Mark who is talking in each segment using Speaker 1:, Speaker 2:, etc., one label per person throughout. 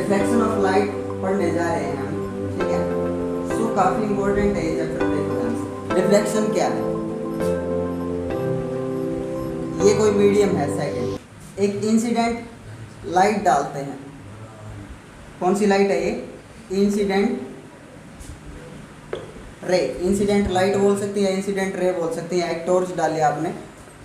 Speaker 1: Reflection of light पढ़ने जा रहे हैं हम, ठीक है। सो काफी इंपॉर्टेंट है ये चैप्टर। रिफ्लेक्शन क्या है? ये कोई मीडियम है, सेकंड, एक इंसिडेंट लाइट डालते हैं। कौन सी लाइट है ये? इंसिडेंट रे, इंसिडेंट लाइट बोल सकती है, इंसिडेंट रे बोल सकती है। एक टॉर्च डाली आपने,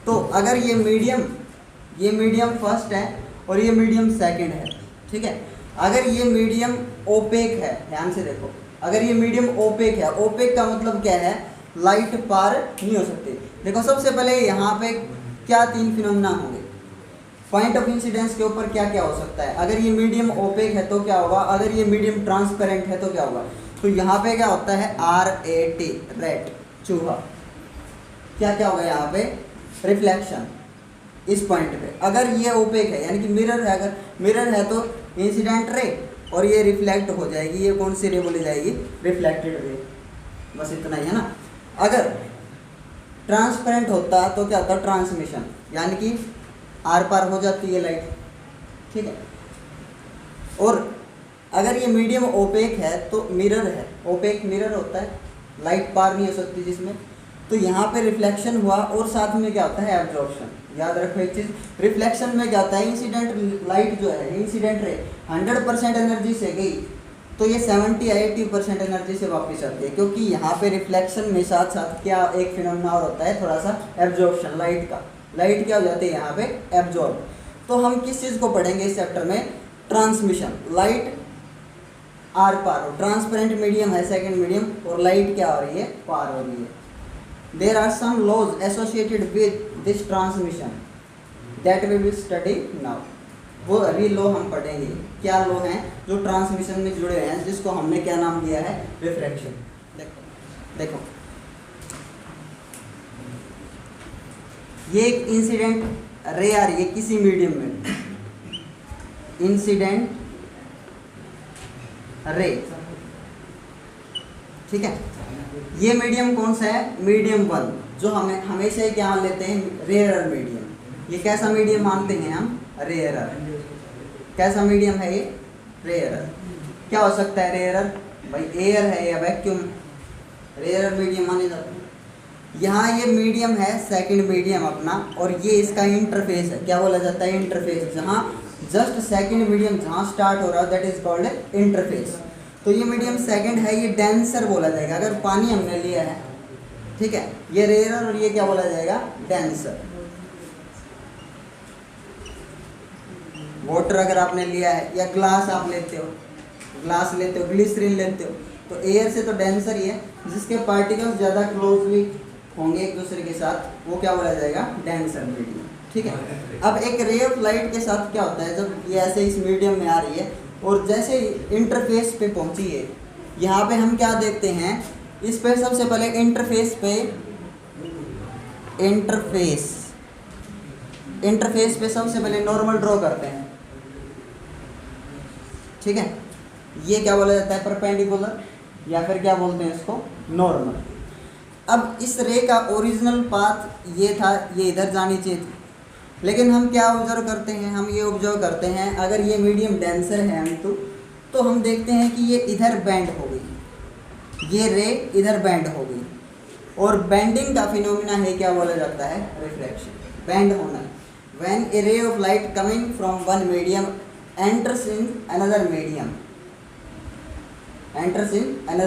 Speaker 1: तो अगर ये मीडियम फर्स्ट है और ये मीडियम सेकंड है, ठीक है। अगर ये मीडियम ओपेक है, ध्यान से देखो, अगर ये मीडियम ओपेक है, ओपेक का मतलब क्या है? लाइट पार नहीं हो सकती। देखो सबसे पहले यहाँ पे क्या तीन फिनोमेना होंगे, पॉइंट ऑफ इंसिडेंस के ऊपर क्या क्या हो सकता है। अगर ये मीडियम ओपेक है तो क्या होगा, अगर ये मीडियम ट्रांसपेरेंट है तो क्या होगा। तो यहाँ पे क्या होता है? RAT, रेट, चूहा। क्या क्या होगा यहाँ पे? रिफ्लेक्शन इस पॉइंट पे। अगर ये ओपेक है यानी कि मिरर है, अगर मिरर है तो इंसिडेंट रे और ये रिफ्लेक्ट हो जाएगी। ये कौन सी रे बोली जाएगी? Reflected ray. बस इतना ही है ना। अगर ट्रांसपेरेंट होता तो क्या होता? ट्रांसमिशन, यानी कि आर पार हो जाती है लाइट, ठीक है। और अगर ये मीडियम ओपेक है तो मिरर है, ओपेक मिरर होता है, लाइट पार नहीं हो सकती जिसमें। तो यहाँ पे रिफ्लेक्शन हुआ और साथ में क्या होता है? एब्जॉर्प्शन। याद रखो एक चीज़, रिफ्लेक्शन में क्या होता है? इंसिडेंट लाइट जो है, इंसिडेंट रे 100% एनर्जी से गई तो ये 70-80% एनर्जी से वापस आती है, क्योंकि यहाँ पे रिफ्लेक्शन में साथ साथ क्या एक फिनोमेना और होता है, थोड़ा सा एब्जॉर्प्शन लाइट का। लाइट क्या हो जाती है यहाँ पे? एब्जॉर्ब। तो हम किस चीज़ को पढ़ेंगे इस चैप्टर में? ट्रांसमिशन। लाइट आर पार हो, ट्रांसपेरेंट मीडियम है सेकंड मीडियम, और लाइट क्या हो रही है? पार हो रही है। There are some laws associated with this transmission that we will study now. वो अभी लॉ हम पढ़ेंगे। क्या लॉ हैं जो ट्रांसमिशन में जुड़े हुए हैं, जिसको हमने क्या नाम दिया है? रिफ्रैक्शन। देखो ये एक इंसिडेंट रे आ रही है किसी मीडियम में, इंसिडेंट रे, ठीक है। ये मीडियम कौन सा है? मीडियम 1, जो हमें हमेशा क्या मान लेते हैं? Rarer medium. ये कैसा मीडियम मानते हैं हम? रेयरर। कैसा मीडियम है ये? रेयरर। क्या हो सकता है रेयरर? भाई एयर है या वैक्यूम, रेयरर मीडियम माने जाते हैं। यहाँ ये मीडियम है सेकंड मीडियम अपना, और ये इसका इंटरफेस है। क्या बोला जाता है? इंटरफेस। जहाँ जस्ट सेकंड मीडियम जहाँ स्टार्ट हो रहा है दैट इज कॉल्ड इंटरफेस। तो ये मीडियम सेकंड है, ये डेंसर बोला जाएगा। अगर पानी हमने लिया है, ठीक है, ये रेयरर, और ये क्या बोला जाएगा? डेंसर। वाटर अगर आपने लिया है, या ग्लास आप लेते हो, ग्लास लेते हो, ग्लिसरीन लेते हो, तो एयर से तो डेंसर ही है। जिसके पार्टिकल्स ज़्यादा क्लोजली होंगे एक दूसरे के साथ, वो क्या बोला जाएगा? डेंसर मीडियम, ठीक है। अब एक रे ऑफ लाइट के साथ क्या होता है? जब ये ऐसे इस मीडियम में आ रही है और जैसे इंटरफेस पे पहुंची है, यहाँ पे हम क्या देखते हैं? इस पे सबसे पहले इंटरफेस पे सबसे पहले नॉर्मल ड्रॉ करते हैं, ठीक है। ये क्या बोला जाता है? परपेंडिकुलर, या फिर क्या बोलते हैं इसको? नॉर्मल। अब इस रे का ओरिजिनल पाथ ये था, ये इधर जानी चाहिए थी, लेकिन हम क्या ऑब्जर्व करते हैं? हम ये ऑब्जर्व करते हैं, अगर ये मीडियम डेंसर है हम तो हम देखते हैं कि ये इधर बेंड हो गई, ये रे इधर बेंड हो गई, और बेंडिंग का फिनोमिना है क्या बोला जाता है? रिफ्रैक्शन, बेंड होना। When A ray of light coming from one medium enters in another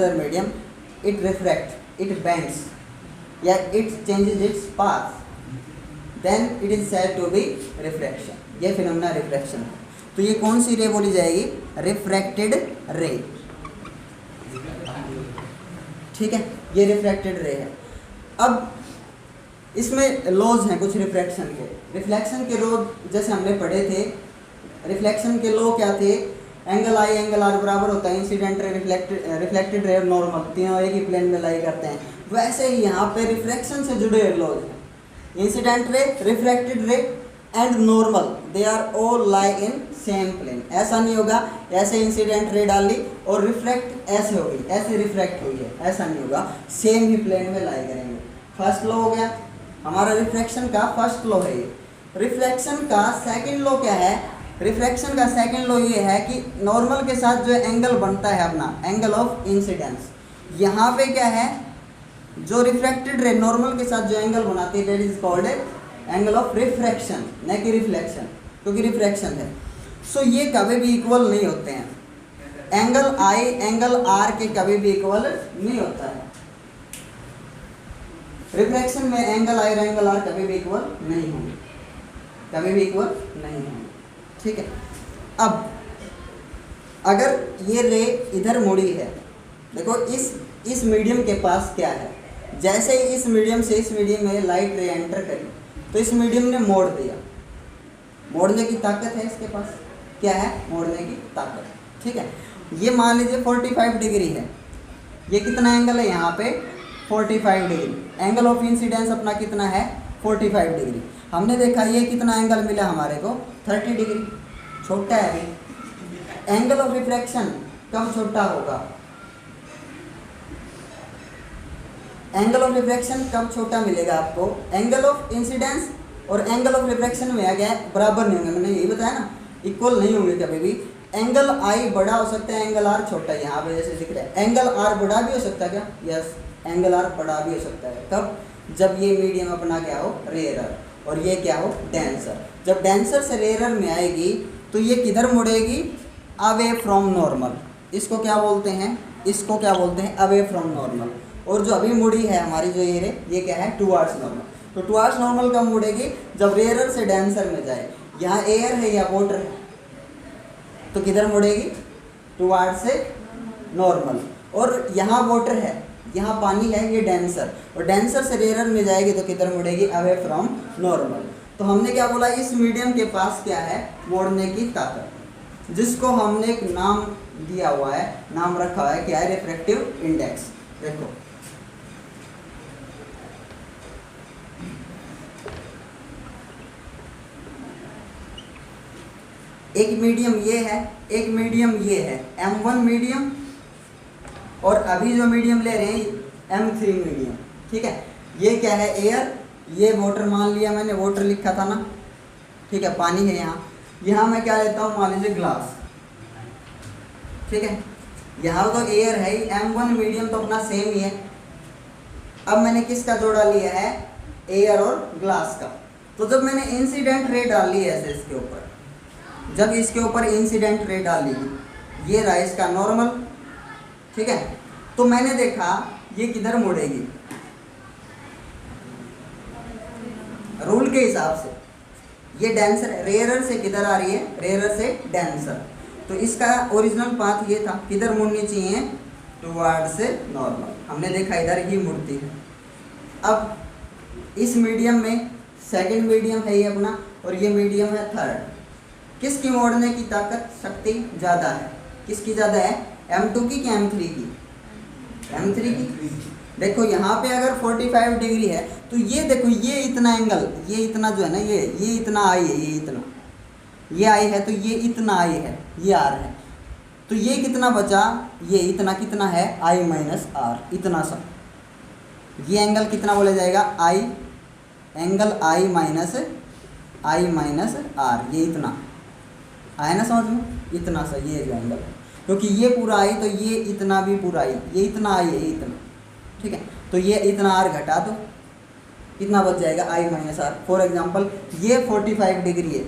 Speaker 1: medium, it refracts, it bends, yeah, it changes its path, then it is said to be refraction. ये phenomena refraction है। तो ये कौन सी रे बोली जाएगी? Refracted रे, ठीक है, ये रिफ्रैक्टेड रे है। अब इसमें लॉज हैं कुछ रिफ्रैक्शन के। रिफ्लेक्शन के लॉज जैसे हमने पढ़े थे, रिफ्लेक्शन के लॉ क्या थे? एंगल आई एंगल आर बराबर होता है इंसिडेंट रे, रिफ्लेक्टेड रे और नॉर्मल, तीनों एक ही प्लेन में लाई करते हैं। वैसे ही यहाँ पे रिफ्रैक्शन से जुड़े लॉज हैं। Incident ray, refracted ray and normal, they are all lie in same plane. ऐसा नहीं होगा ऐसे इंसिडेंट रे डाली और रिफ्रैक्ट ऐसे होगी, ऐसे रिफ्रैक्ट हुई है, ऐसा नहीं होगा, सेम ही प्लेन में लाई करेंगे। फर्स्ट लॉ हो गया हमारा रिफ्रैक्शन का, फर्स्ट लॉ है ये। रिफ्लेक्शन का सेकंड लॉ क्या है? रिफ्रैक्शन का सेकंड लॉ ये है कि नॉर्मल के साथ जो एंगल बनता है अपना एंगल ऑफ इंसिडेंस, यहाँ पे क्या है, जो रिफ्रैक्टेड रे नॉर्मल के साथ जो एंगल बनाती है that is called angle of refraction, न कि रिफ्लेक्शन, क्योंकि रिफ्रैक्शन है। सो ये कभी भी इक्वल नहीं होते हैं, एंगल आई एंगल आर के कभी भी इक्वल नहीं होता है। रिफ्रैक्शन में एंगल आई और एंगल आर कभी भी इक्वल नहीं होंगे, कभी भी इक्वल नहीं होंगे, ठीक है। अब अगर ये रे इधर मुड़ी है, देखो इस मीडियम के पास क्या है, जैसे ही इस मीडियम से इस मीडियम में लाइट रे एंटर करी तो इस मीडियम ने मोड़ दिया, मोड़ने की ताकत है इसके पास, क्या है, मोड़ने की ताकत, ठीक है। ये मान लीजिए 45 डिग्री है, ये कितना एंगल है यहाँ पे 45 डिग्री, एंगल ऑफ इंसिडेंस अपना कितना है 45 डिग्री। हमने देखा ये कितना एंगल मिला हमारे को 30 डिग्री, छोटा है अभी। एंगल ऑफ रिफ्रैक्शन कब छोटा होगा, एंगल ऑफ रिफ्रैक्शन कब छोटा मिलेगा आपको, एंगल ऑफ इंसिडेंस और एंगल ऑफ रिफ्रैक्शन में आ गया बराबर नहीं होंगे, मैंने यही बताया ना, इक्वल नहीं होंगे कभी भी। एंगल आई बड़ा हो सकता है, एंगल आर छोटा है, यहाँ पे जैसे दिख रहा है। एंगल आर बड़ा भी हो सकता है क्या, यस, एंगल आर बड़ा भी हो सकता है। कब, जब ये मीडियम अपना क्या हो रेयरर और ये क्या हो डेंसर। जब डेंसर से रेयरर में आएगी तो ये किधर मुड़ेगी, अवे फ्रॉम नॉर्मल, इसको क्या बोलते हैं, इसको क्या बोलते हैं अवे फ्रॉम नॉर्मल। और जो अभी मुड़ी है हमारी जो ये क्या है टुवार्ड्स नॉर्मल। तो टुवार्ड्स नॉर्मल कब मुड़ेगी, जब रेयरर से डेंसर में जाए। यहाँ एयर है या वाटर है, तो किधर मुड़ेगी, टुवार्ड्स से नॉर्मल। और यहाँ वाटर है, यहाँ पानी है, ये डेंसर, और डेंसर से रेयरर में जाएगी तो किधर मुड़ेगी, अवे फ्रॉम नॉर्मल। तो हमने क्या बोला, इस मीडियम के पास क्या है, मोड़ने की ताकत, जिसको हमने एक नाम दिया हुआ है, नाम रखा है क्या है, रिफ्रैक्टिव इंडेक्स। देखो एक मीडियम ये है, एक मीडियम ये है, M1 मीडियम, और अभी जो मीडियम ले रहे हैं M3 मीडियम, ठीक है। ये क्या है एयर, ये वाटर मान लिया मैंने, वाटर लिखा था ना, ठीक है, पानी है यहाँ। यहाँ मैं क्या लेता हूँ, मान लीजिए ग्लास, ठीक है। यहाँ तो एयर है ही, M1 मीडियम तो अपना सेम ही है। अब मैंने किसका जोड़ा लिया है, एयर और ग्लास का। तो जब मैंने इंसिडेंट रे डाली है ऐसे इसके ऊपर, जब इसके ऊपर इंसिडेंट रे डाली, ये रहा इसका नॉर्मल, ठीक है। तो मैंने देखा ये किधर मुड़ेगी, रूल के हिसाब से ये डेंसर रेयरर से किधर आ रही है, रेयरर से डेंसर। तो इसका ओरिजिनल पाथ ये था, किधर मुड़नी चाहिए, टुवार्ड से नॉर्मल। हमने देखा इधर ही मुड़ती है। अब इस मीडियम में सेकंड मीडियम है ये अपना, और ये मीडियम है थर्ड। किसकी मोड़ने की ताकत शक्ति ज़्यादा है, किसकी ज़्यादा है, M2 की M3 की, M3 की। देखो यहाँ पे अगर 45 डिग्री है तो ये देखो ये इतना एंगल, ये इतना जो है ना, ये इतना आई है, ये इतना, ये आई है, तो ये इतना आई है, ये आर है, तो ये कितना बचा, ये इतना कितना है I माइनस आर, इतना सा। ये एंगल कितना बोला जाएगा, आई एंगल I माइनस आर, ये इतना आया ना समझ में, इतना सा ये एंगल, क्योंकि ये पूरा आई तो ये इतना भी पूरा आई, ये इतना आई है, ये इतना, ठीक है। तो ये इतना आर घटा दो, कितना बच जाएगा I minus R. For example ये 45 डिग्री है,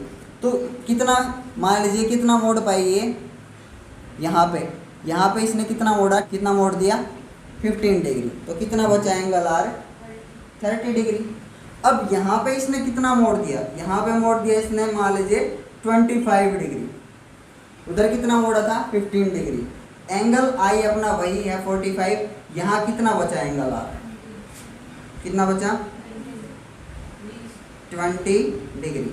Speaker 1: तो कितना मान लीजिए कितना मोड़ पाई ये, यहाँ पे इसने कितना मोड़ा, कितना मोड़ दिया 15 डिग्री, तो कितना बचा एंगल आर 30 डिग्री। अब यहाँ पे इसने कितना मोड़ दिया, यहाँ पे मोड़ दिया इसने मान लीजिए 25 डिग्री, उधर कितना मोड़ा था 15 डिग्री। एंगल आई अपना वही है 45, यहाँ कितना बचा एंगल आर, कितना बचा 20 डिग्री।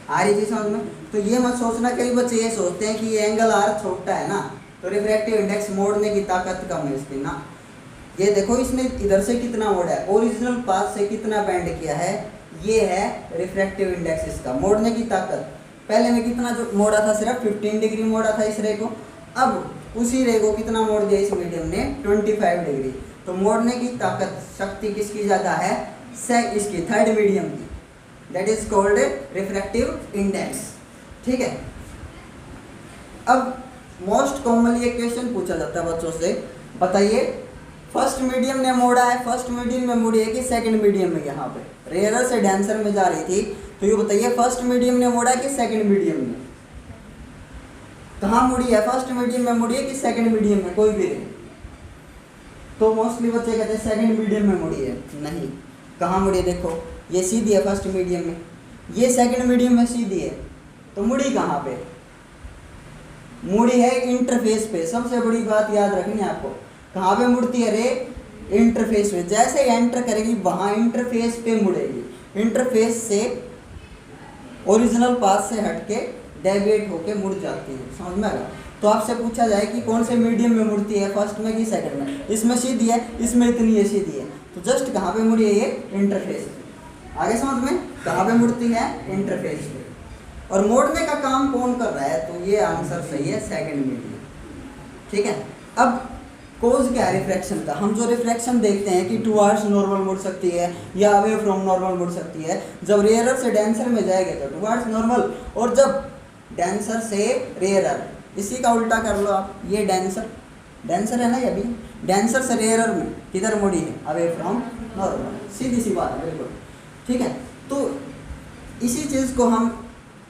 Speaker 1: आ रही चीज समझ में। तो ये मत सोचना, कई बच्चे ये सोचते हैं कि ये एंगल आर छोटा है ना, तो रिफ्रैक्टिव इंडेक्स मोड़ने की ताकत कम है इसकी ना। ये देखो इसने इधर से कितना मोड़ा है, ओरिजिनल पाथ से कितना बेंड किया है, ये है रिफ्रैक्टिव इंडेक्स इसका, मोड़ने की ताकत। पहले में कितना जो मोड़ा था, सिर्फ 15 डिग्री मोड़ा था इस रे को, अब उसी रे को कितना मोड़ दिया इस मीडियम ने 25 डिग्री। तो मोड़ने की ताकत शक्ति किसकी ज़्यादा है, इसकी थर्ड मीडियम की, that is called refractive index, ठीक है। अब मोस्ट कॉमनली एक क्वेश्चन पूछा जाता है बच्चों से, बताइए फर्स्ट मीडियम ने मोड़ा है, फर्स्ट मीडियम में मुड़ी है कि सेकंड मीडियम में? यहाँ पे रेयरर से डेंसर में जा रही थी, तो ये बताइए फर्स्ट मीडियम ने मोड़ा है कि सेकंड मीडियम में? कहाँ मुड़ी है, फर्स्ट मीडियम में मुड़ी है कि सेकंड मीडियम में? कोई भी रहे तो मोस्टली बच्चे कहते हैं सेकंड मीडियम में मुड़ी है। नहीं, कहाँ मुड़ी है? देखो ये सीधी है फर्स्ट मीडियम में, ये सेकंड मीडियम में सीधी है, तो मुड़ी कहाँ पे? मुड़ी है इंटरफेस पे। सबसे बड़ी बात याद रखनी है आपको, कहाँ पे मुड़ती है रे? इंटरफेस पे। जैसे एंटर करेगी वहाँ इंटरफेस पे मुड़ेगी, इंटरफेस से ओरिजिनल पाथ से हटके डेविएट होके मुड़ जाती है। समझ में आएगा? तो आपसे पूछा जाए कि कौन से मीडियम में मुड़ती है, फर्स्ट में कि सेकंड में? इसमें सीधी है, इसमें इतनी है सीधी है, तो जस्ट कहाँ पे मुड़ी है? ये इंटरफेस पे। आगे समझ में, कहाँ पे मुड़ती है? इंटरफेस पे। और मोड़ने का काम कौन कर रहा है? तो ये आंसर सही है, सेकंड मीडियम। ठीक है। अब कोज क्या है रिफ्रैक्शन का? हम जो रिफ्रैक्शन देखते हैं कि टुवर्ड्स नॉर्मल मुड़ सकती है या अवे फ्रॉम नॉर्मल मुड़ सकती है। जब रेयरर से डेंसर में जाएगा तो टुवर्ड्स नॉर्मल, और जब डेंसर से रेयरर, इसी का उल्टा कर लो आप, ये डेंसर, डेंसर है ना ये भी, डेंसर से रेयरर में किधर मुड़ी है? Away from normal. सीधी सी बात है बिल्कुल। ठीक है। तो इसी चीज़ को हम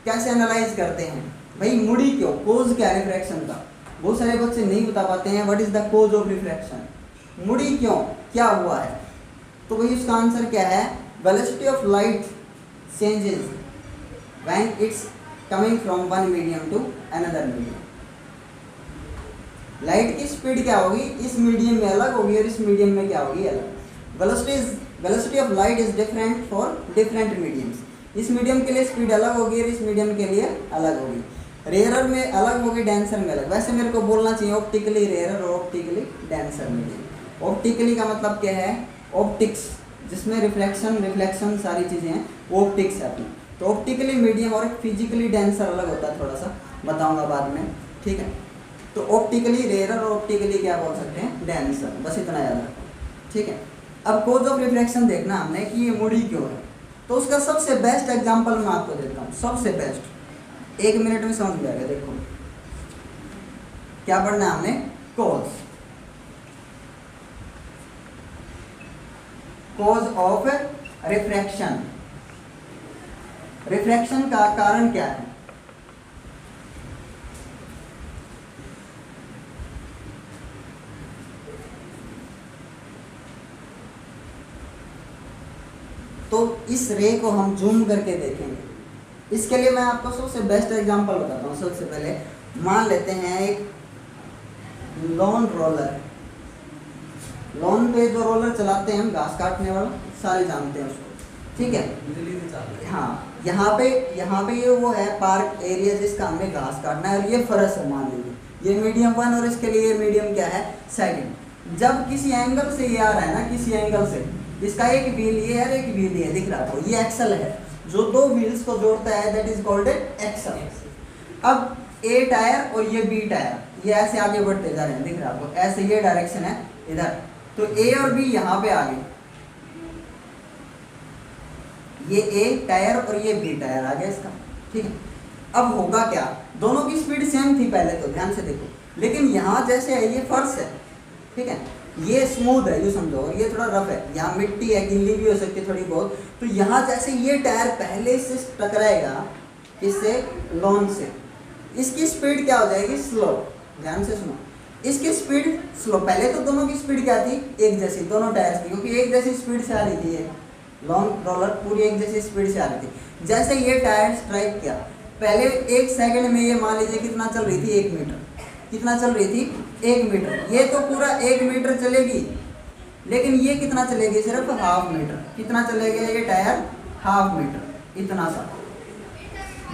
Speaker 1: कैसे एनालाइज करते हैं भाई, मुड़ी क्यों, कोज क्या है रिफ्रैक्शन का? बहुत सारे बच्चे नहीं बता पाते हैं what is the cause of refraction, मुड़ी क्यों, क्या हुआ है? तो भाई उसका आंसर क्या है? Velocity of light changes when it's coming from one medium to another medium. Light की स्पीड क्या होगी? इस मीडियम में अलग होगी और इस मीडियम में क्या होगी? अलग। Velocity of light is different for different mediums. इस मीडियम के लिए स्पीड अलग होगी और इस मीडियम के लिए अलग होगी। रेयरर में अलग होगी, डेंसर में अलग। वैसे मेरे को बोलना चाहिए ऑप्टिकली रेयरर और ऑप्टिकली डेंसर मीडियम। ऑप्टिकली का मतलब क्या है? ऑप्टिक्स, जिसमें रिफ्लेक्शन रिफ्लेक्शन सारी चीज़ें हैं, वो ऑप्टिक्स है अपनी। तो ऑप्टिकली मीडियम और फिजिकली डेंसर अलग होता है, थोड़ा सा बताऊंगा बाद में। ठीक है। तो ऑप्टिकली रेयरर और ऑप्टिकली क्या बोल सकते हैं? डेंसर। बस इतना याद रखो। ठीक है। अब कोज ऑफ रिफ्लेक्शन देखना हमने कि ये मुड़ी क्यों है, तो उसका सबसे बेस्ट एग्जांपल मैं आपको देता हूँ। सबसे बेस्ट, 1 मिनट में समझ में आएगा। देखो क्या पढ़ना है हमने? कोज, कोज ऑफ रिफ्रैक्शन। रिफ्रैक्शन का कारण क्या है? तो इस रे को हम जूम करके देखेंगे। इसके लिए मैं आपको सबसे बेस्ट एग्जांपल बताता हूँ। सबसे पहले मान लेते हैं एक लॉन रोलर। लॉन पे जो रोलर चलाते हैं हम, घास काटने वाला, सारे जानते हैं उसको। ठीक है।
Speaker 2: बिजली से चालू है।
Speaker 1: हाँ, यहाँ पे ये वो है पार्क एरिया जिसका हमें घास काटना है, और ये फरस है मान लीजिए, ये मीडियम 1 और इसके लिए मीडियम क्या है? सेकंड। जब किसी एंगल से ये आ रहा है ना, किसी एंगल से, इसका एक व्हील ये है, एक व्हील ये दिख रहा है आपको, ये एक्सल है जो दो व्हील्स को जोड़ता है, दैट इज कॉल्ड एक्सल। अब ए टायर और ये बी टायर ये ऐसे आगे बढ़ते जा रहे हैं, दिख रहा है आपको, ऐसे ये डायरेक्शन है इधर, तो ए और बी यहाँ पे आ गए, ये ए टायर और ये बी टायर आ गया इसका। ठीक है। अब होगा क्या? दोनों की स्पीड सेम थी पहले, तो ध्यान से देखो, लेकिन यहाँ जैसे है ये फर्श है, ठीक है, ये स्मूथ है, ये समझो, और ये थोड़ा रफ है, यहाँ मिट्टी है, गिल्ली भी हो सकती है थोड़ी बहुत, तो यहाँ जैसे ये टायर पहले से टकराएगा इससे, लॉन से, इसकी स्पीड क्या हो जाएगी? स्लो। ध्यान से सुनो, इसकी स्पीड स्लो। पहले तो दोनों की स्पीड क्या थी? एक जैसी, दोनों टायर्स की, क्योंकि एक जैसी स्पीड से आ रही थी, ये लॉन्ग रोलर पूरी एक जैसी स्पीड से आ रही थी। जैसे ये टायर स्ट्राइक किया, पहले 1 सेकंड में ये मान लीजिए कितना चल रही थी? 1 मीटर। कितना चल रही थी? 1 मीटर। ये तो पूरा 1 मीटर चलेगी, लेकिन ये कितना चलेगी? सिर्फ हाफ मीटर। कितना चलेगा ये टायर? हाफ मीटर, इतना सा।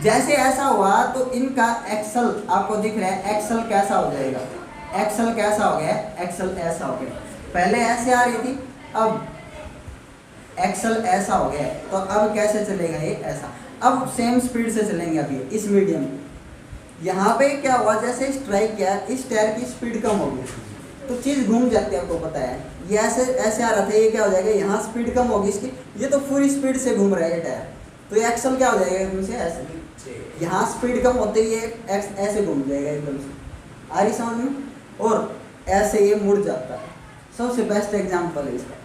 Speaker 1: जैसे ऐसा हुआ तो इनका एक्सल आपको दिख रहा है, एक्सल कैसा हो जाएगा? एक्सल कैसा हो गया? एक्सल ऐसा हो गया। पहले ऐसे आ रही थी, अब एक्सल ऐसा हो गया, तो अब कैसे चलेगा ये? ऐसा। अब सेम स्पीड से चलेंगे अभी इस मीडियम में। यहाँ पे क्या हुआ? जैसे स्ट्राइक किया, इस टायर की स्पीड कम हो गई, तो चीज़ घूम जाती है, आपको पता है। ये ऐसे ऐसे आ रहा था, ये क्या हो जाएगा? यहाँ स्पीड कम होगी इसकी, ये तो पूरी स्पीड से घूम रहा है ये टायर, तो ये एक्सल क्या हो जाएगा? एकदम से ऐसे यहाँ स्पीड कम होते ही ये ऐसे घूम जाएगा एकदम से, आ रही समझ में, और ऐसे ये मुड़ जाता है। सबसे बेस्ट एग्जांपल है इसका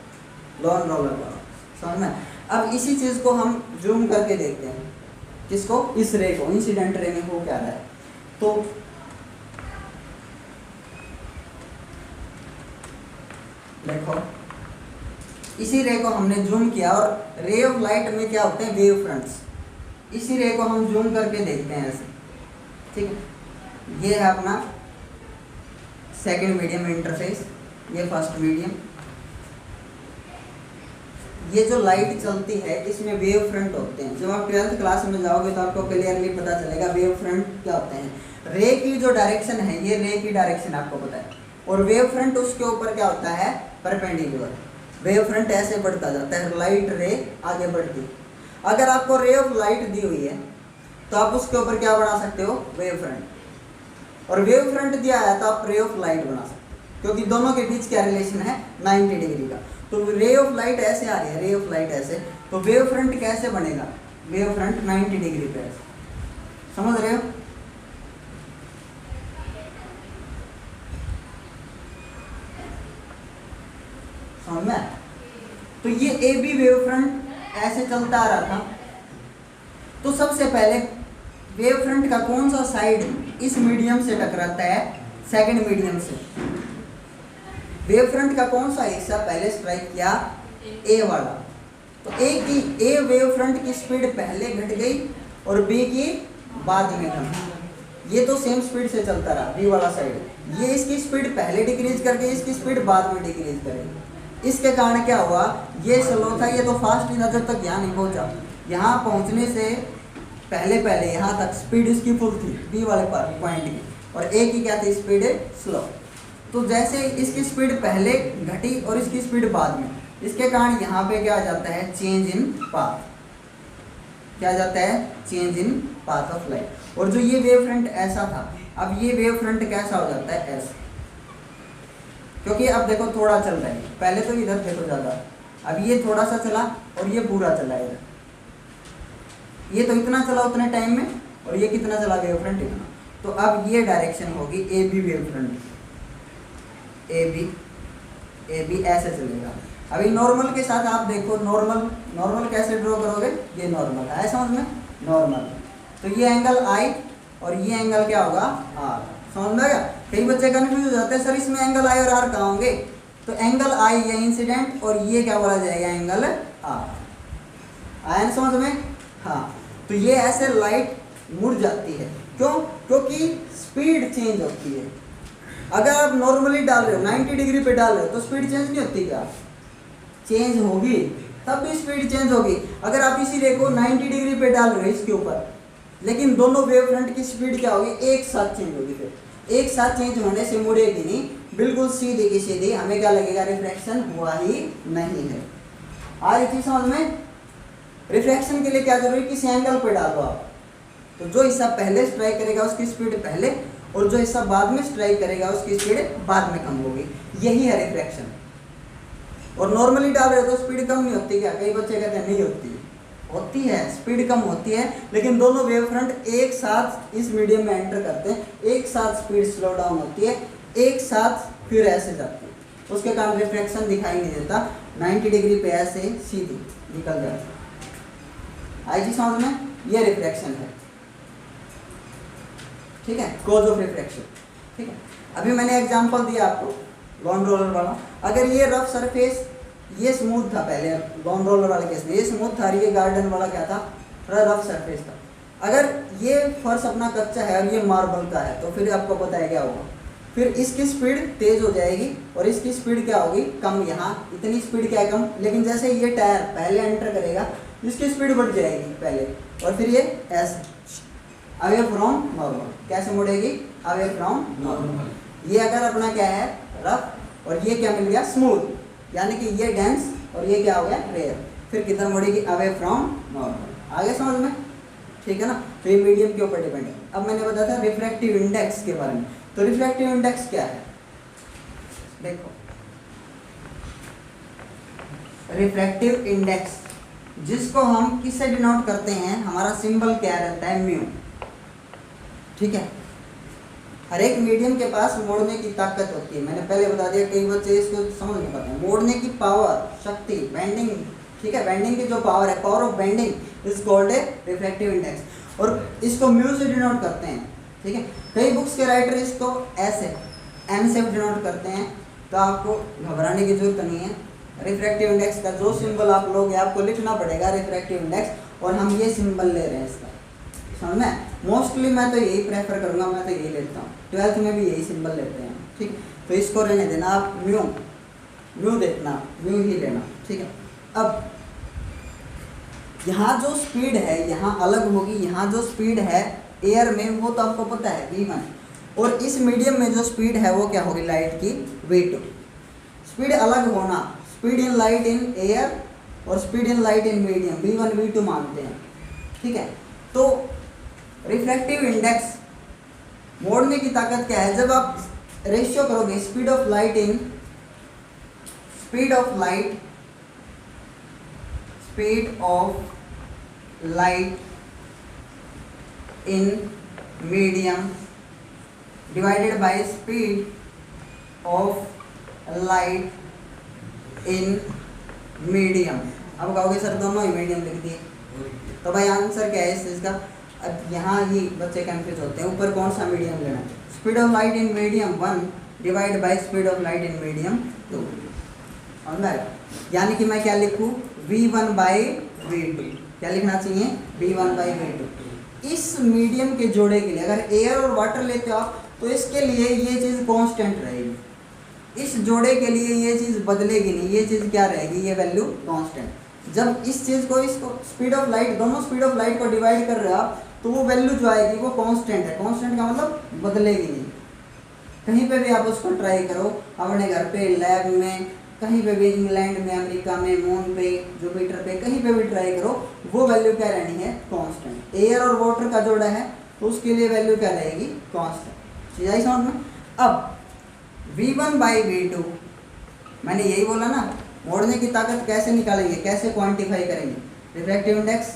Speaker 1: लॉन रोलर वाला, समझ में। अब इसी चीज़ को हम जूम करके देखते हैं, किसको, इस रे को, इंसिडेंट रे में हो क्या रहा है। तो देखो इसी रे को हमने जूम किया, और रे ऑफ लाइट में क्या होते हैं, वेव फ्रंट्स। इसी रे को हम जूम करके देखते हैं ऐसे, ठीक है। ये है अपना सेकंड मीडियम इंटरफेस, ये फर्स्ट मीडियम। ये जो लाइट चलती है इसमें वेव फ्रंट होते हैं। जब आप 12th क्लास में जाओगे तो आपको क्लियरली पता चलेगा वेव फ्रंट क्या होते हैं। रे की जो डायरेक्शन है, ये रे की डायरेक्शन आपको पता है, और वेव फ्रंट उसके ऊपर क्या होता है, परपेंडिकुलर। वेव फ्रंट ऐसे बढ़ता जाता है, लाइट रे आगे बढ़ती। अगर आपको रे ऑफ लाइट दी हुई है तो आप उसके ऊपर क्या बना सकते हो, वेव फ्रंट। और वेव फ्रंट दिया है तो आप रे ऑफ लाइट बना सकते हो, क्योंकि दोनों के बीच क्या रिलेशन है, 90 डिग्री का। तो रे ऑफ लाइट ऐसे आ रही है, रे ऑफ लाइट ऐसे, तो वेव फ्रंट कैसे बनेगा, वेव फ्रंट 90 डिग्री पे ऐसे, समझ रहे हो। समझ में। तो ये ए बी वेव फ्रंट ऐसे चलता आ रहा था। तो सबसे पहले वेव फ्रंट का कौन सा साइड इस मीडियम से टकराता है, सेकंड मीडियम से। वेव फ्रंट का कौन सा हिस्सा पहले स्ट्राइक किया, ए वाला। तो ए वेव फ्रंट की स्पीड पहले घट गई और बी की बाद में कम। ये तो सेम स्पीड से चलता रहा, बी वाला साइड। ये इसकी स्पीड पहले डिक्रीज करके इसकी स्पीड बाद में डिक्रीज करेगी। इसके कारण क्या हुआ, ये स्लो था, ये तो फास्ट ही था जब तक यहाँ नहीं पहुँचा। यहाँ पहुँचने से पहले यहाँ तक स्पीड इसकी फुल थी, बी वाले पॉइंट की, और ए की क्या थी, स्पीड स्लो। तो जैसे इसकी स्पीड पहले घटी और इसकी स्पीड बाद में, इसके कारण यहाँ पे क्या आ जाता है, चेंज इन पाथ। क्या आ जाता है, change in path of light. और जो ये वेव फ्रंट ऐसा था, अब ये वेव फ्रंट कैसा हो जाता है, ऐसा। क्योंकि अब देखो थोड़ा चल रहा है, पहले तो इधर देखो ज़्यादा, अब ये थोड़ा सा चला और ये पूरा चला इधर। ये तो इतना चला उतने टाइम में, और ये कितना चला वेव फ्रंट, इतना। तो अब ये डायरेक्शन होगी A B wave front, A B ऐसे चलेगा। अभी नॉर्मल के साथ आप देखो, नॉर्मल कैसे ड्रॉ करोगे, ये नॉर्मल है, समझ में, नॉर्मल। तो ये एंगल आई और ये एंगल क्या होगा, आर। समझ में आ गया। कई बच्चे कन्फ्यूज हो जाते हैं, सर इसमें एंगल आई और आर कहाँ होंगे। तो एंगल आई ये इंसिडेंट, और ये क्या बोला जाएगा, एंगल आर। आया ना समझ में। हाँ, तो ये ऐसे लाइट मुड़ जाती है, क्यों, क्योंकि स्पीड चेंज होती है। अगर आप नॉर्मली डाल रहे हो, 90 डिग्री पे डाल रहे हो, तो स्पीड चेंज नहीं होती क्या, चेंज होगी, तब भी स्पीड चेंज होगी। अगर आप इसी रे को 90 डिग्री पे डाल रहे हो इसके ऊपर, लेकिन दोनों वेव फ्रंट की स्पीड क्या होगी, एक साथ चेंज होगी। फिर एक साथ चेंज होने से मुड़ेगी नहीं, बिल्कुल सीधी की सीधी, हमें क्या लगेगा, रिफ्रैक्शन हुआ ही नहीं है। आ रही थी समझ में। रिफ्रैक्शन के लिए क्या जरूरी, किसी एंगल पे डालो आप, तो जो हिस्सा पहले स्ट्राइक करेगा उसकी स्पीड पहले, और जो हिस्सा बाद में स्ट्राइक करेगा उसकी स्पीड बाद में कम होगी। यही है रिफ्रैक्शन। और नॉर्मली डाल रहे हो तो स्पीड कम नहीं होती क्या, कई बच्चे कहते हैं नहीं होती, होती है, स्पीड कम होती है, लेकिन दोनों वेव फ्रंट एक साथ इस मीडियम में एंटर करते हैं, एक साथ स्पीड स्लो डाउन होती है, एक साथ फिर ऐसे जाती है। उसके कारण रिफ्रैक्शन दिखाई नहीं देता, 90 डिग्री पे ऐसे सीधी निकल जाती है। आई जी समझ में, ये रिफ्रैक्शन है, ठीक है, कॉज ऑफ रिफ्रैक्शन। ठीक है, अभी मैंने एग्जांपल दिया आपको लॉन रोलर वाला। अगर ये रफ सरफेस, ये स्मूथ था पहले लॉन रोलर वाले केस में, ये स्मूथ था, ये गार्डन वाला क्या था, थोड़ा रफ सरफेस था। अगर ये फर्श अपना कच्चा है और ये मार्बल का है, तो फिर आपको पता है क्या होगा, फिर इसकी स्पीड तेज हो जाएगी और इसकी स्पीड क्या होगी, कम। यहाँ इतनी स्पीड क्या है, कम, लेकिन जैसे ये टायर पहले एंटर करेगा इसकी स्पीड बढ़ जाएगी पहले, और फिर ये ऐसे अवे फ्रॉम नॉर्मल, कैसे मुड़ेगी, अवे फ्रॉम नॉर्मल। ये अगर अपना क्या है, रफ, और ये क्या मिल गया, स्मूथ, यानी कि ये डेंस और ये क्या हो गया, रेयर, फिर किधर मुड़ेगी, अवे फ्रॉम नॉर्मल। आगे समझ में, ठीक है ना। तो ये मीडियम के ऊपर डिपेंड है। अब मैंने बताया था रिफ्रैक्टिव इंडेक्स के बारे में। तो रिफ्रैक्टिव इंडेक्स क्या है, देखो, रिफ्रैक्टिव इंडेक्स जिसको हम किससे डिनोट करते हैं, हमारा सिंबल क्या रहता है, म्यू। ठीक है, हर एक मीडियम के पास मोड़ने की ताकत होती है। मैंने पहले बता दिया, कई बच्चे इसको समझ नहीं पाते। मोड़ने की पावर, शक्ति, बेंडिंग, ठीक है, बेंडिंग की जो पावर है, power of bending is called a refractive index, और इसको म्यू से डिनोट करते हैं। ठीक है, कई बुक्स के राइटर इसको ऐसे एम से डिनोट करते हैं, तो आपको घबराने की जरूरत नहीं है। रिफ्रैक्टिव इंडेक्स का जो सिंबल आप लोगे आपको लिखना पड़ेगा रिफ्रैक्टिव इंडेक्स, और हम ये सिंबल ले रहे हैं इसका, समझ में। मोस्टली मैं तो यही प्रेफर करूँगा, मैं तो यही लेता हूँ, 12th में भी यही सिंबल लेते हैं। ठीक, तो इसको रहने देना, आप म्यू देखना, म्यू ही लेना। ठीक है, अब यहाँ जो स्पीड है यहाँ अलग होगी, यहाँ जो स्पीड है एयर में वो तो आपको पता है v1, और इस मीडियम में जो स्पीड है वो क्या होगी, लाइट की v2। स्पीड अलग होना, speed in light in air और speed in light in medium, v1 v2 मानते हैं। ठीक है, तो रिफ्रैक्टिव इंडेक्स मोड़ने की ताकत क्या है, जब आप रेशियो करोगे speed of light in speed of light in medium divided by speed of light in medium. अब कहोगे सर दोनों ही मीडियम लिख दिए, तो भाई आंसर क्या है इस चीज़ का। अब यहाँ ही बच्चे कंफ्यूज होते हैं, ऊपर कौन सा मीडियम लेना है। Speed of light in medium 1 divide by speed of light in medium 2, और मैं यानी कि मैं क्या लिखूँ, v1 बाई v2, क्या लिखना चाहिए, v1 बाई v2। इस मीडियम के जोड़े के लिए अगर एयर और वाटर लेते हो आप, तो इसके लिए ये चीज़ कांस्टेंट रहेगी, इस जोड़े के लिए ये चीज़ बदलेगी नहीं, ये चीज़ क्या रहेगी, ये वैल्यू कांस्टेंट। जब इस चीज़ को, इसको स्पीड ऑफ लाइट, दोनों स्पीड ऑफ लाइट को डिवाइड कर रहे हो आप, तो वो वैल्यू जो आएगी वो कांस्टेंट है। कांस्टेंट का मतलब बदलेगी नहीं। कहीं पे भी आप उसको ट्राई करो, अपने घर पे, लैब में, कहीं पे भी, इंग्लैंड में, अमेरिका में, मून पे, जुपिटर पे, कहीं पे भी ट्राई करो, वो वैल्यू क्या रहनी है, कांस्टेंट। एयर और वाटर का जोड़ा है तो उसके लिए वैल्यू क्या रहेगी, कांस्टेंट। चीज़ आई समझ में। अब v1 बाई v2, मैंने यही बोला ना, मोड़ने की ताकत कैसे निकालेंगे, कैसे क्वांटिफाई करेंगे, रिफ्रैक्टिव इंडेक्स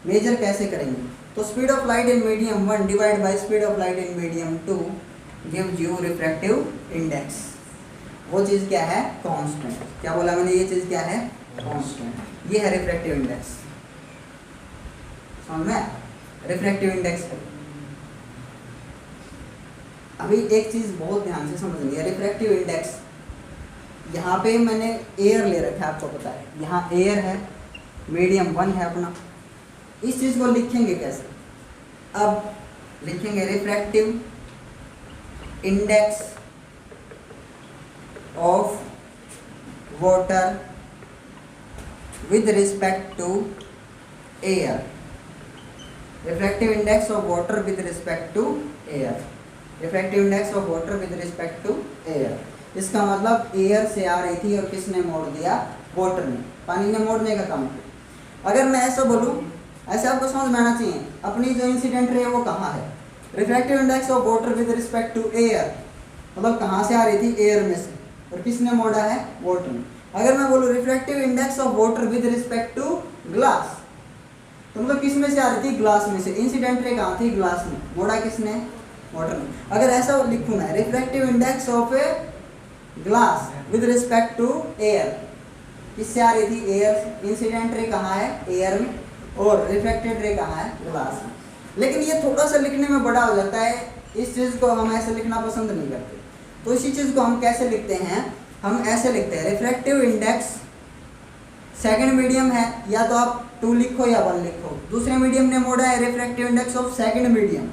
Speaker 1: मेजर कैसे करेंगे। तो speed of light in medium 1 divide by speed of light in medium 2 gives you refractive index. वो चीज़ क्या है, कांस्टेंट। क्या बोला मैंने, ये चीज़ क्या है, कांस्टेंट। ये है रिफ्रैक्टिव इंडेक्स, समझ में, रिफ्रैक्टिव इंडेक्स। अभी एक चीज़ बहुत ध्यान से समझनी है, रिफ्रैक्टिव इंडेक्स, यहाँ पे मैंने एयर ले रखा है, आपको पता है, यहाँ एयर है, मीडियम 1 है अपना। इस चीज़ को लिखेंगे कैसे, अब लिखेंगे refractive index of water with respect to air, refractive index of water with respect to air, refractive index of water with respect to air. इसका मतलब एयर से आ रही थी और किसने मोड़ दिया, वाटर ने, पानी ने मोड़ने का काम किया। अगर मैं ऐसा बोलूँ, ऐसे आपको समझ में आना चाहिए, अपनी जो इंसिडेंट रे वो कहाँ है, refractive index of water with respect to air, मतलब कहाँ से आ रही थी, एयर में से, और किसने मोड़ा है, वाटर ने। अगर मैं बोलूँ refractive index of water with respect to glass, तो मतलब किस में से आ रही थी, ग्लास में से। इंसिडेंट रे कहाँ थी, ग्लास में, मोड़ा किसने, वाटर में। अगर ऐसा लिखूँ मैं, refractive index of a glass with respect to air, किससे आ रही थी, एयर। इंसिडेंट रे कहाँ है, एयर में, और रिफ्लेक्टेड रे कहाँ है, ग्लास में। लेकिन ये थोड़ा सा लिखने में बड़ा हो जाता है, इस चीज़ को हम ऐसे लिखना पसंद नहीं करते। तो इसी चीज़ को हम कैसे लिखते हैं, हम ऐसे लिखते हैं, रिफ्रैक्टिव इंडेक्स सेकंड मीडियम है, या तो आप 2 लिखो या 1 लिखो। दूसरे मीडियम ने मोड़ा है, refractive index of second medium,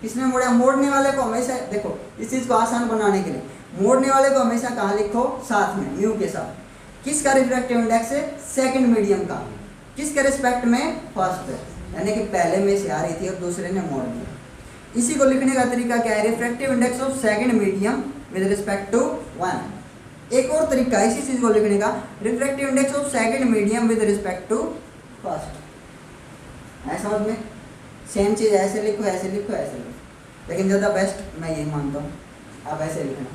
Speaker 1: किसने मोड़ा, मोड़ने वाले को हमेशा, देखो इस चीज़ को आसान बनाने के लिए, मोड़ने वाले को हमेशा कहाँ लिखो, साथ में, म्यू के साथ। किसका रिफ्रैक्टिव इंडेक्स है, सेकंड मीडियम का, किसके रिस्पेक्ट में, फर्स्ट, यानी कि पहले में से आ रही थी और दूसरे ने मोड़ दिया। इसी को लिखने का तरीका क्या है, refractive index of second medium with respect to 1। एक और तरीका है इसी चीज़ को लिखने का, refractive index of second medium with respect to first. है समझ में, सेम चीज़ ऐसे लिखो, ऐसे लिखो, ऐसे लिखो, लेकिन ज़्यादा बेस्ट मैं यही मानता हूँ, आप ऐसे लिखना,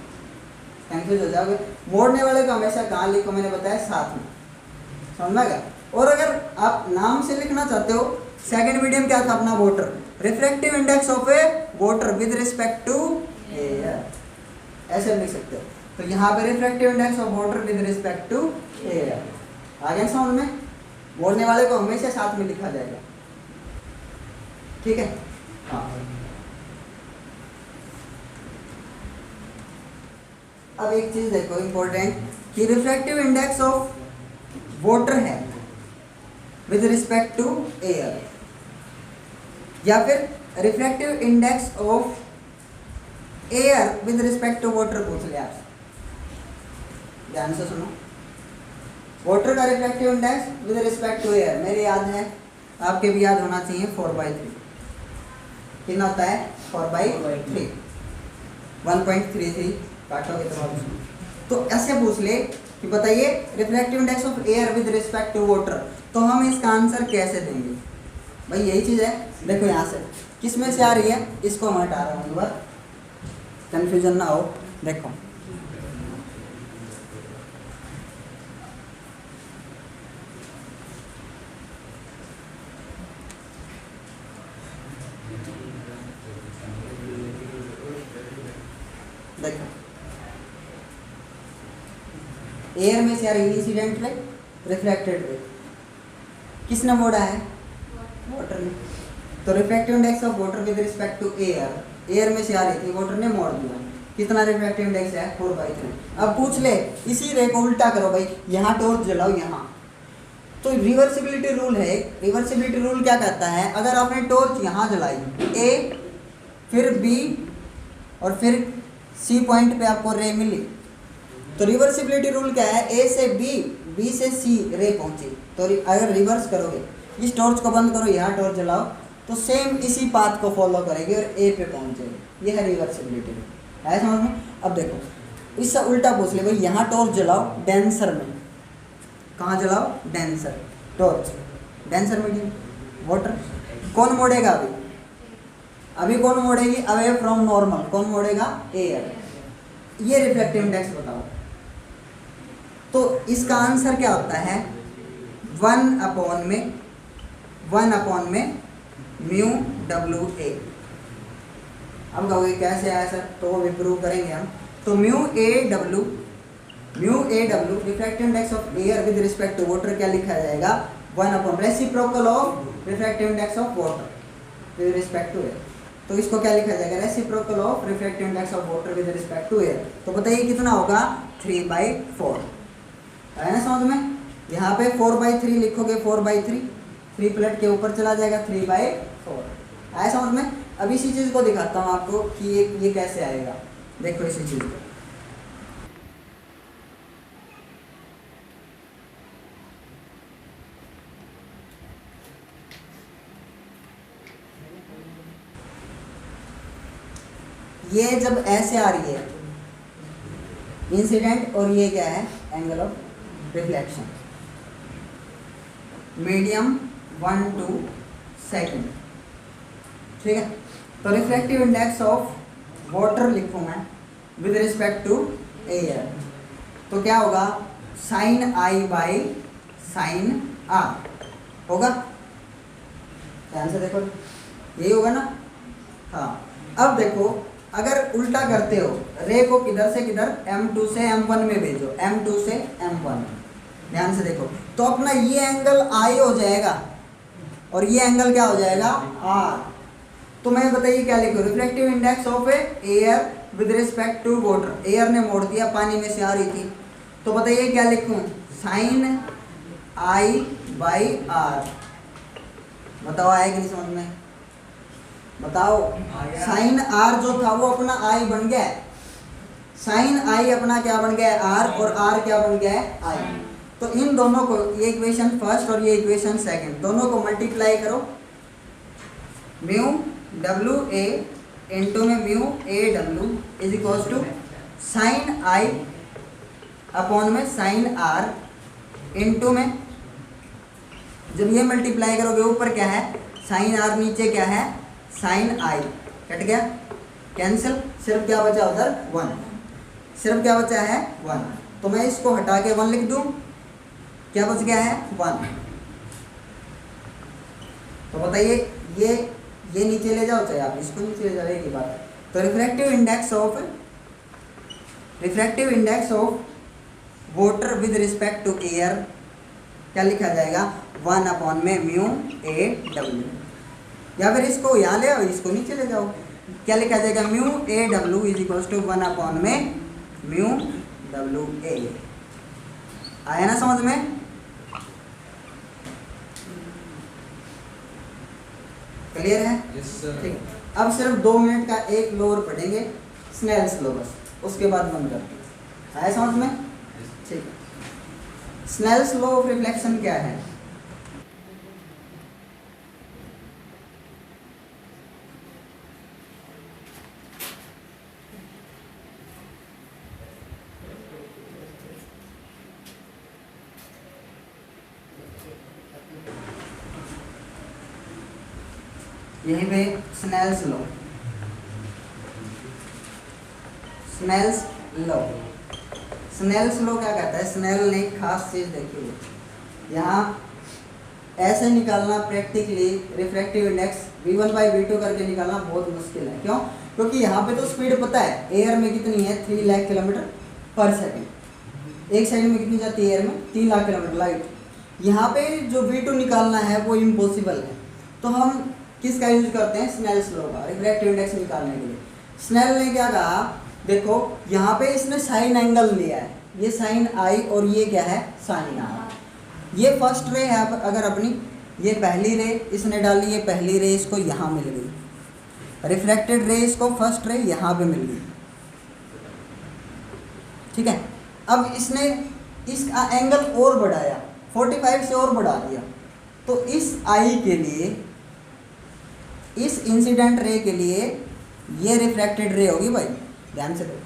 Speaker 1: कंफ्यूज हो जाओगे। मोड़ने वाले को हमेशा कहाँ लिखो, मैंने बताया साथ में, समझ में आ गया। और अगर आप नाम से लिखना चाहते हो, सेकंड मीडियम क्या था अपना, water, refractive index of a water with respect to air, ऐसे लिख सकते हो। तो यहाँ पे refractive index of water with respect to air, आगे समझ में, बोलने वाले को हमेशा साथ में लिखा जाएगा, ठीक है। हाँ, अब एक चीज देखो इंपॉर्टेंट, कि रिफ्रैक्टिव इंडेक्स ऑफ वाटर है विद रिस्पेक्ट टू एयर, या फिर refractive index of air with respect to water पूछ लिया आपसे, ध्यान से सुनो। वाटर का refractive index with respect to air, मेरे याद है, आपके भी याद होना चाहिए, 4/3 कितना होता है, 4/3, 1.33 काटोगे तो ऐसे पूछ ले कि बताइए refractive index of air with respect to water, तो हम इसका आंसर कैसे देंगे भाई, यही चीज़ है। देखो यहाँ से किस में से आ रही है, इसको मैं हटा रहा हूँ, एक बार कन्फ्यूजन ना हो। देखो देखो एयर में से आ रही इंसिडेंट रे, रिफ्रैक्टेड रे, किसने मोड़ा है, वाटर ने। तो refractive index of water with respect to air, air में से आ रही थी, वाटर ने मोड़ दिया, कितना रिफ्रैक्टिव इंडेक्स है, 4/3। अब पूछ ले इसी रे को उल्टा करो भाई, यहाँ टॉर्च जलाओ यहाँ, तो रिवर्सिबिलिटी रूल है। रिवर्सिबिलिटी रूल क्या कहता है, अगर आपने टॉर्च यहाँ जलाई, ए फिर बी और फिर सी पॉइंट पे आपको रे मिली, तो रिवर्सिबिलिटी रूल क्या है, ए से बी, बी से सी रे पहुंची, तो अगर रिवर्स करोगे, इस टॉर्च को बंद करो, यहाँ टॉर्च जलाओ, तो सेम इसी पाथ को फॉलो करेगी और ए पे पहुंचेगी, ये है रिवर्सिबिलिटी रूल, है समझ में। अब देखो इससे उल्टा पूछ ले भाई, यहाँ टॉर्च जलाओ डेंसर में, कहाँ जलाओ, denser, torch denser medium water, कौन मोड़ेगा अभी, अभी कौन मोड़ेगी, अवे फ्रॉम नॉर्मल, कौन मोड़ेगा, एयर, ये रिफ्रैक्टिव इंडेक्स बताओ। तो इसका आंसर क्या होता है, 1/में म्यू डब्ल्यू ए। अब कहोगे कैसे आया सर, तो वो भी प्रूव करेंगे हम। तो mu A W refractive index of air with respect to water क्या लिखा जाएगा, 1/ reciprocal of refractive index of water with respect to air. तो इसको क्या लिखा जाएगा, reciprocal of refractive index of water with respect to air. तो बताइए कितना होगा, 3/4, है ना समझ में। यहाँ पे 4/3 लिखोगे, 4/3, 3 प्लेट के ऊपर चला जाएगा, 3/4, आया समझ में। अब इसी चीज़ को दिखाता हूँ आपको कि ये कैसे आएगा, देखो इसी चीज़ को। ये जब ऐसे आ रही है इंसिडेंट, और ये क्या है, angle of reflection, medium 1 to 2, ठीक है। तो रिफ्रैक्टिव इंडेक्स ऑफ वाटर लिखूँ मैं विद रिस्पेक्ट टू एयर, तो क्या होगा, sin I/sin R होगा, ध्यान से देखो, यही होगा ना। हाँ, अब देखो अगर उल्टा करते हो, रे को किधर से किधर, M2 से M1 में भेजो, M2 से M1, ध्यान से देखो, तो अपना ये एंगल I हो जाएगा और ये एंगल क्या हो जाएगा, R। तो मैं बताइए क्या लिखूँ, reflective index of air with respect to water, air ने मोड़ दिया, पानी में से आ रही थी, तो बताइए क्या लिखूँ, sin I/R। बताओ आया कि नहीं समझ में, बताओ। साइन R जो था वो अपना I बन गया, साइन I अपना क्या बन गया, R, और R क्या बन गया है, I। तो इन दोनों को, ये इक्वेशन फर्स्ट और ये इक्वेशन सेकंड, दोनों को मल्टीप्लाई करो, म्यू डब्ल्यू ए इंटू में mu A W is equal to sine I upon में साइन R इंटू में, जब ये मल्टीप्लाई करोगे ऊपर क्या है, साइन R, नीचे क्या है, साइन I, कट गया, कैंसिल, सिर्फ क्या बचा उधर, 1, सिर्फ क्या बचा है, 1। तो मैं इसको हटा के 1 लिख दूं, क्या बच गया है, 1। तो बताइए ये नीचे ले जाओ चाहे आप इसको नीचे ले जाओ, एक ही बात है। तो refractive index of water with respect to air क्या लिखा जाएगा, 1 में म्यू ए डब्ल्यू, या फिर इसको यहाँ ले आओ इसको नीचे ले जाओ, क्या लिखा जाएगा, mu A W is equals to 1 में म्यू डब्ल्यू ए। आया ना समझ में? क्लियर है?
Speaker 2: Yes sir.
Speaker 1: ठीक है, अब सिर्फ 2 मिनट का एक लॉ और पढ़ेंगे, स्नेल्स लॉ, बस उसके बाद बंद करते हैं। आया समझ में? ठीक है, स्नेल्स लॉ ऑफ रिफ्लेक्शन क्या है? यहीं पे स्नेल्स लॉ, स्नेल्स लॉ क्या कहता है? स्नेल ने एक खास चीज देखी है, यहाँ ऐसे निकालना प्रैक्टिकली रिफ्रैक्टिव इंडेक्स v1/v2 करके निकालना बहुत मुश्किल है। क्यों? क्योंकि यहाँ पे तो स्पीड पता है एयर में कितनी है, 3 लाख किलोमीटर पर सेकेंड। एक साइड में कितनी जाती है एयर में, 3 लाख किलोमीटर लाइट। यहाँ पे जो v2 निकालना है वो इम्पॉसिबल है, तो हम किसका यूज करते हैं, स्नेल्स लॉ का, रिफ्रैक्टिव इंडेक्स निकालने के लिए। स्नेल ने क्या कहा, देखो यहाँ पे इसने साइन एंगल लिया है, ये साइन आई और ये क्या है, साइन आर। ये फर्स्ट रे है, अगर अपनी ये पहली रे इसने डाली, ये पहली रे इसको यहाँ मिल गई, रिफ्रैक्टेड रे इसको फर्स्ट रे यहाँ पे मिल गई। ठीक है, अब इसने इसका एंगल और बढ़ाया, 45 से और बढ़ा दिया, तो इस आई के लिए, इस इंसिडेंट रे के लिए ये रिफ्रैक्टेड रे होगी भाई, ध्यान से देखो,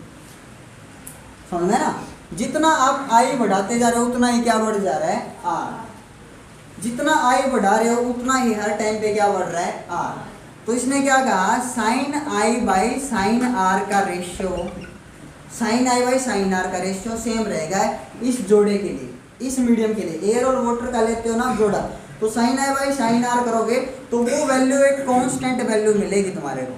Speaker 1: समझ में ना? जितना आप आई बढ़ाते जा रहे हो उतना ही क्या बढ़ जा रहा है, आर। जितना आई बढ़ा रहे हो उतना ही हर टाइम पे क्या बढ़ रहा है, आर। तो इसने क्या कहा, sine I by sine r का ratio, sine I by sine r का रेशियो सेम रहेगा इस जोड़े के लिए, इस मीडियम के लिए। एयर और वाटर का लेते हो ना जोड़ा, तो sine I by sine R करोगे तो वो वैल्यू एक कांस्टेंट वैल्यू मिलेगी तुम्हारे को।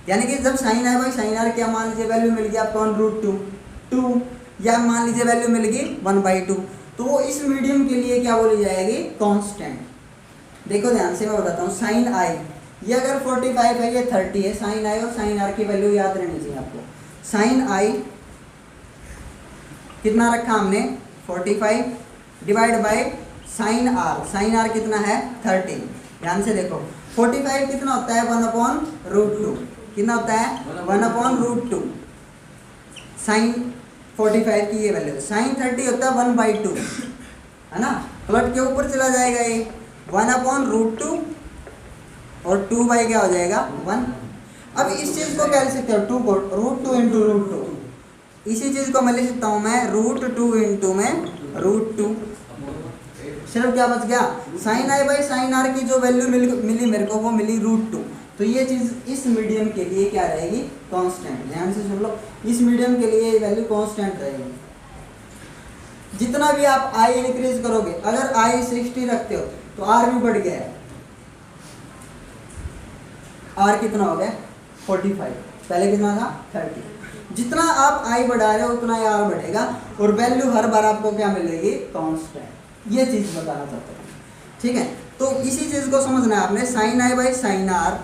Speaker 1: यानी कि जब sine I by sine R क्या मान लीजिए वैल्यू मिल गई आपको 1√2 या मान लीजिए वैल्यू मिल गई 1/2, तो वो इस मीडियम के लिए क्या बोली जाएगी, कांस्टेंट। देखो ध्यान से मैं बताता हूँ, साइन आई ये अगर 45 है, ये 30 है, साइन आई और साइन आर की वैल्यू याद रहनी चाहिए आपको। साइन आई कितना रखा हमने, 45 डिवाइड बाई साइन आर कितना है, 30। ध्यान से देखो 45 कितना होता है, 1/√2, कितना होता है, 1/√2। साइन 45 की ये वैल्यू, साइन 30 होता है 1/2, है ना? प्लट के ऊपर चला जाएगा ये 1/√2 और 2 बाई क्या हो जाएगा, 1। अब इस चीज को क्या लिख सकते हो, 2 को √2 इंटू √2, इसी चीज को मैं लिख सकता हूँ मैं √2 इंटू में √2। सिर्फ क्या बच गया, sine I by sine R की जो वैल्यू मिली मेरे को वो मिली √2। तो ये चीज़ इस मीडियम के लिए क्या रहेगी, कांस्टेंट। ध्यान से सुन लो, इस मीडियम के लिए ये वैल्यू कांस्टेंट रहेगी। जितना भी आप आई इंक्रीज करोगे, अगर आई 60 रखते हो तो आर भी बढ़ गया है, आर कितना हो गया 45, पहले कितना था 30। जितना आप आई बढ़ा रहे हो उतना ही आर बढ़ेगा और वैल्यू हर बार आपको क्या मिलेगी, कांस्टेंट। ये चीज बताना चाहता हूँ, ठीक है? तो इसी चीज को समझना है आपने, sine I by sine R,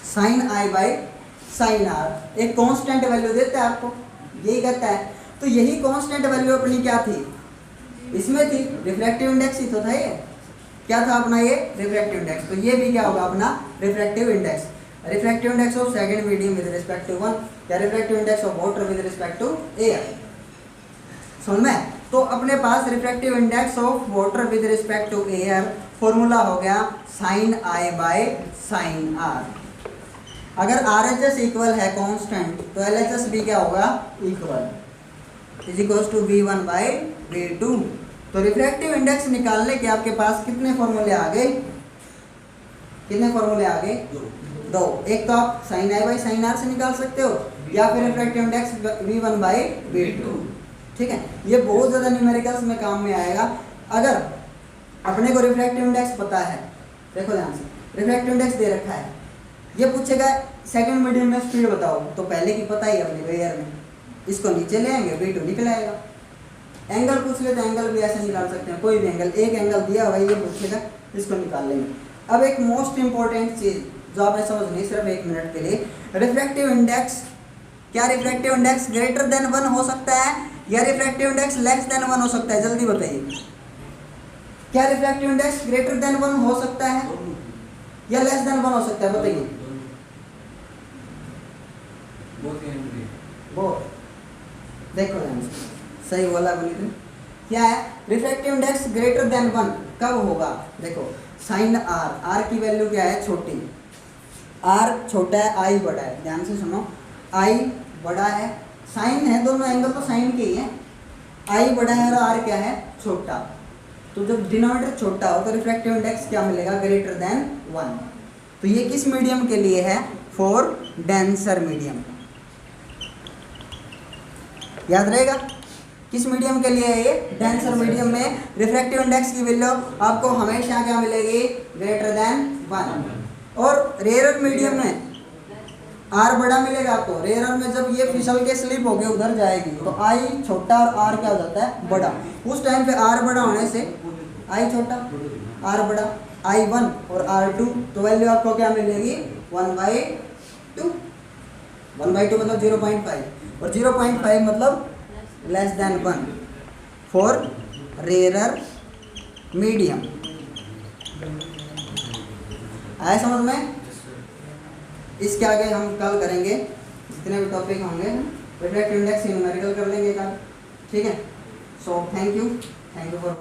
Speaker 1: sine I by sine R एक कांस्टेंट वैल्यू देता है आपको, यही कहता है। तो यही कांस्टेंट वैल्यू अपनी क्या थी, इसमें थी, रिफ्रैक्टिव इंडेक्स ही तो था। ये क्या था अपना, ये रिफ्रैक्टिव इंडेक्स। तो ये भी क्या होगा अपना refractive index, refractive index of second medium with respect to 1, या refractive index of water with respect to air. समझ में? तो अपने पास refractive index of water with respect to air formula हो गया sine i by sine r. अगर RHS equal है कांस्टेंट तो LHS भी क्या होगा, equal, is equals to V1 by V2। तो रिफ्रैक्टिव इंडेक्स निकालने के आपके पास कितने फॉर्मूले आ गए, कितने फॉर्मूले आ गए, 2। एक तो आप sine I by sine R से निकाल सकते हो, या फिर refractive index V1 by V2। ठीक है, ये बहुत ज़्यादा न्यूमेरिकल्स में काम में आएगा। अगर अपने को रिफ्रैक्टिव इंडेक्स पता है, देखो ध्यान से, रिफ्रैक्टिव इंडेक्स दे रखा है, ये पूछेगा सेकंड मीडियम में स्पीड बताओ, तो पहले की पता ही अपने को एयर में, इसको नीचे ले आएंगे V2 निकल आएगा। एंगल पूछ ले तो एंगल भी ऐसे निकाल सकते हैं, कोई भी एंगल, एक एंगल दिया हुआ ये पूछेगा, इसको निकाल लेंगे। अब एक मोस्ट इंपॉर्टेंट चीज जो आपने समझनी सिर्फ 1 मिनट के लिए, रिफ्रैक्टिव इंडेक्स, क्या रिफ्रैक्टिव इंडेक्स ग्रेटर देन 1 हो सकता है या रिफ्रैक्टिव इंडेक्स लेस देन 1 हो सकता है, जल्दी बताइए। क्या रिफ्रैक्टिव इंडेक्स ग्रेटर देन 1 हो सकता है या लेस देन 1 हो सकता है, बताइए। वो देखो सही बोला बोली तुम, क्या है रिफ्रैक्टिव इंडेक्स ग्रेटर देन 1 कब होगा, देखो साइन आर की वैल्यू क्या है, छोटी, आर छोटा है आई बड़ा है, ध्यान से सुनो, आई बड़ा है, साइन है, दोनों एंगल तो साइन के ही है, आई बड़ा है और आर क्या है, छोटा, तो जब डिनोमिनेटर छोटा हो तो रिफ्रैक्टिव इंडेक्स क्या मिलेगा, ग्रेटर देन 1। तो ये किस मीडियम के लिए है, फॉर डेंसर मीडियम, याद रहेगा किस मीडियम के लिए है ये, डेंसर मीडियम में रिफ्रैक्टिव इंडेक्स की वैल्यू आपको हमेशा क्या मिलेगी, ग्रेटर देन 1। और रेयर मीडियम में आर बड़ा मिलेगा आपको, रेयर में जब ये फिसल के स्लिप होके उधर जाएगी तो आई छोटा और आर क्या हो जाता है, बड़ा, उस टाइम पे आर बड़ा होने से आई छोटा आर बड़ा, I1 और R2, तो वैल्यू आपको क्या मिलेगी 1/2, 1/2 मतलब 0.5 और 0.5 मतलब less than 1 for rare medium. आया समझ में? इसके आगे हम कल करेंगे, जितने भी टॉपिक होंगे रिफ्रैक्टिव इंडेक्स न्यूमेरिकल कर लेंगे कल, ठीक है। So thank you for